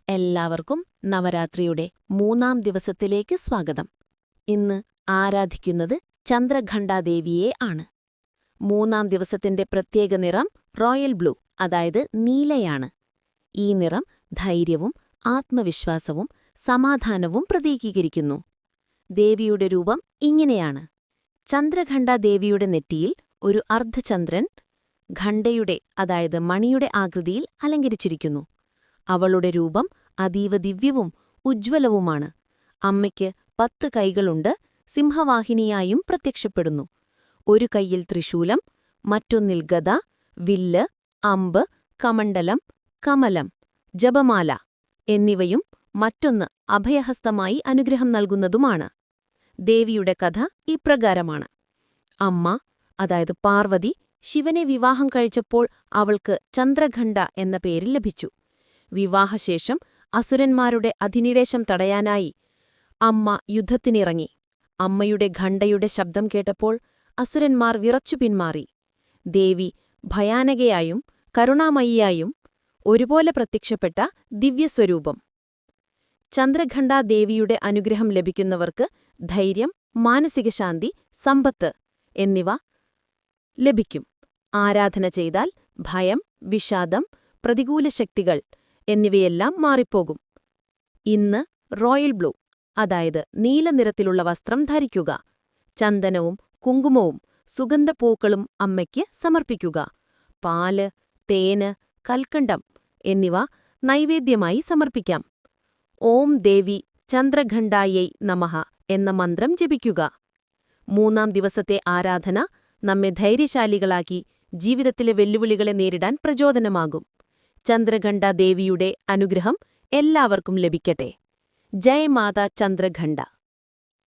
എല്ലാവർക്കും നവരാത്രിയുടെ 3-ാം ദിവസത്തിലേക്ക് സ്വാഗതം. ഇന്ന് ആരാധിക്കുന്നത് ചന്ദ്രഘണ്ഠാദേവിയെ ആണ്. 3-ാം ദിവസത്തിന്റെ പ്രത്യേക നിറം റോയൽ ബ്ലൂ, അതായത് നീലയാണ്. ഈ നിറം ധൈര്യവും ആത്മവിശ്വാസവും സമാധാനവും പ്രതീകീകരിക്കുന്നു. ദേവിയുടെ രൂപം ഇങ്ങനെയാണ്. ചന്ദ്രഘണ്ഠാദേവിയുടെ നെറ്റിയിൽ ഒരു അർദ്ധചന്ദ്രൻ ഘണ്ഠയുടെ, അതായത് മണിയുടെ ആകൃതിയിൽ അലങ്കരിച്ചിരിക്കുന്നു. അവളുടെ രൂപം അതീവ ദിവ്യവും ഉജ്ജ്വലവുമാണ്. അമ്മയ്ക്ക് 10 കൈകളുണ്ട്, സിംഹവാഹിനിയായും പ്രത്യക്ഷപ്പെടുന്നു. ഒരു കൈയിൽ ത്രിശൂലം, മറ്റൊന്നിൽ ഗദ, വില്ല്, അമ്പ്, കമണ്ഡലം, കമലം, ജപമാല എന്നിവയും മറ്റൊന്ന് അഭയഹസ്തമായി അനുഗ്രഹം നൽകുന്നതുമാണ്. ദേവിയുടെ കഥ ഇപ്രകാരമാണ്. അമ്മ, അതായത് പാർവതി, ശിവനെ വിവാഹം കഴിച്ചപ്പോൾ അവൾക്ക് ചന്ദ്രഘണ്ഠ എന്ന പേര് ലഭിച്ചു. വിവാഹശേഷം അസുരന്മാരുടെ അധിനിവേശം തടയാനായി അമ്മ യുദ്ധത്തിനിറങ്ങി. അമ്മയുടെ ഘണ്ഠയുടെ ശബ്ദം കേട്ടപ്പോൾ അസുരന്മാർ വിറച്ചു പിന്മാറി. ദേവി ഭയാനകയായും കരുണാമയിയായും ഒരുപോലെ പ്രത്യക്ഷപ്പെട്ട ദിവ്യസ്വരൂപം. ചന്ദ്രഘണ്ഠാദേവിയുടെ അനുഗ്രഹം ലഭിക്കുന്നവർക്ക് ധൈര്യം, മാനസികശാന്തി, സമ്പത്ത് എന്നിവ ലഭിക്കും. ആരാധന ചെയ്താൽ ഭയം, വിഷാദം, പ്രതികൂല ശക്തികൾ എന്നിവയെല്ലാം മാറിപ്പോകും. ഇന്ന് റോയൽ ബ്ലൂ, അതായത് നീലനിറത്തിലുള്ള വസ്ത്രം ധരിക്കുക. ചന്ദനവും കുങ്കുമവും സുഗന്ധപ്പൂക്കളും അമ്മയ്ക്ക് സമർപ്പിക്കുക. പാല്, തേന്, കൽക്കണ്ടം എന്നിവ നൈവേദ്യമായി സമർപ്പിക്കാം. ഓം ദേവി ചന്ദ്രഘണ്ഠായൈ നമഃ എന്ന മന്ത്രം ജപിക്കുക. 3-ാം ദിവസത്തെ ആരാധന നമ്മെ ധൈര്യശാലികളാക്കി ജീവിതത്തിലെ വെല്ലുവിളികളെ നേരിടാൻ പ്രചോദനമാകും. ചന്ദ്രഘണ്ഠാദേവിയുടെ അനുഗ്രഹം എല്ലാവർക്കും ലഭിക്കട്ടെ. ജയ് മാതാ ചന്ദ്രഘണ്ഠ.